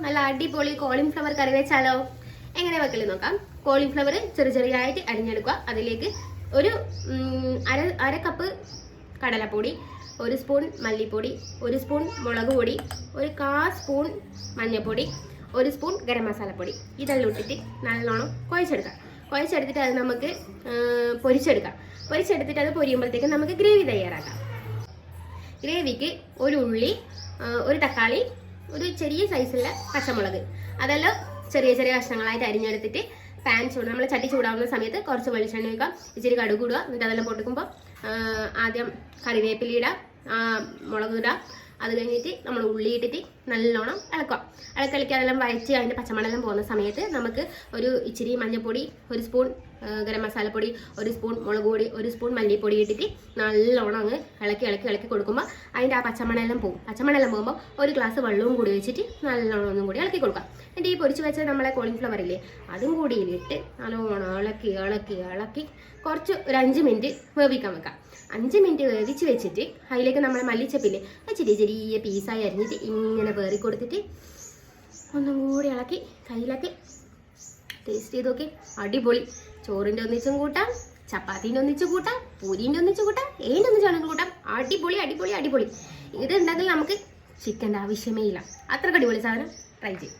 നല്ല അടിപൊളി കോളിഫ്ലവർ കറി വെച്ചാലോ? എങ്ങനെ വെക്കല് നോക്കാം. കോളിഫ്ലവർ ചെറിയായിട്ട് അരിഞ്ഞെടുക്കുക. അതിലേക്ക് ഒരു അര കപ്പ് കടലപ്പൊടി, 1 സ്പൂൺ മല്ലിപ്പൊടി, 1 സ്പൂൺ മുളക് പൊടി, 1/4 സ്പൂൺ മഞ്ഞൾപ്പൊടി, 1 സ്പൂൺ ഗരം മസാലപ്പൊടി ഇതെല്ലാം ഇട്ടിട്ട് നല്ലോണം കുഴച്ചെടുത്തിട്ട് അത് നമുക്ക് പൊരിച്ചെടുത്തിട്ട് അത് പൊരിയുമ്പോഴത്തേക്ക് നമുക്ക് ഗ്രേവി തയ്യാറാക്കാം. ഗ്രേവിക്ക് ഒരു ഉള്ളി, ഒരു തക്കാളി, ഒരു ചെറിയ സൈസുള്ള പച്ചമുളക് അതെല്ലാം ചെറിയ കഷ്ണങ്ങളായിട്ട് അരിഞ്ഞെടുത്തിട്ട് പാൻ നമ്മൾ ചട്ടി ചൂടാവുന്ന സമയത്ത് കുറച്ച് വെളിച്ചെണ്ണ വെക്കാം, ഇച്ചിരി കടുക് ഇടുക. എന്നിട്ട് അതെല്ലാം പൊട്ടിക്കുമ്പോൾ ആദ്യം കറിവേപ്പില ഇടാം, മുളക് ഇടാം. അത് കഴിഞ്ഞിട്ട് നമ്മൾ ഉള്ളി ഇട്ടിട്ട് നല്ലോണം ഇളക്കി അതെല്ലാം വഴച്ച് അതിൻ്റെ പച്ചമണെല്ലാം പോകുന്ന സമയത്ത് നമുക്ക് ഒരു ഇച്ചിരി മഞ്ഞൾപ്പൊടി, 1 സ്പൂൺ ഗരം മസാലപ്പൊടി, 1 സ്പൂൺ മുളക് പൊടി, 1 സ്പൂൺ മല്ലിപ്പൊടി ഇട്ടിട്ട് നല്ലോണം അങ്ങ് ഇളക്കി കൊടുക്കുമ്പോൾ അതിൻ്റെ ആ പച്ചമണെല്ലാം പോകും. പച്ചമണെല്ലാം പോകുമ്പോൾ ഒരു ഗ്ലാസ് വെള്ളവും കൂടി വെച്ചിട്ട് നല്ലോണം ഒന്നും കൂടി ഇളക്കി കൊടുക്കാം. എന്നിട്ട് ഈ പൊരിച്ച് വെച്ച നമ്മളെ കോളിഫ്ലവർ ഇല്ലേ അതും കൂടി ഇട്ട് നല്ലോണം ഇളക്കി കുറച്ച് ഒരു 5 മിനിറ്റ് വേവിക്കാൻ വെക്കാം. 5 മിനിറ്റ് വേവിച്ച് വെച്ചിട്ട് അതിലേക്ക് നമ്മൾ മല്ലിച്ചപ്പില്ലേ ചെറിയ പീസായി അരിഞ്ഞിട്ട് ഇങ്ങനെ വേറി കൊടുത്തിട്ട് ഒന്നും കൂടി ഇളക്കി കയ്യിലൊക്കെ ടേസ്റ്റ് ചെയ്ത് നോക്കി. അടിപൊളി. ചോറിൻ്റെ ഒന്നിച്ചും കൂട്ടാം, ചപ്പാത്തിൻ്റെ ഒന്നിച്ച് കൂട്ടാം, പൂരിൻ്റെ ഒന്നിച്ച് കൂട്ടാം, ഏതിൻ്റെ ഒന്നിച്ചാണെങ്കിലും കൂട്ടാം. അടിപൊളി. ഇത് ഉണ്ടെങ്കിൽ നമുക്ക് ചിക്കൻ്റെ ആവശ്യമേ ഇല്ല. അത്രയ്ക്ക് അടിപൊളി സാധനം. ട്രൈ ചെയ്യും.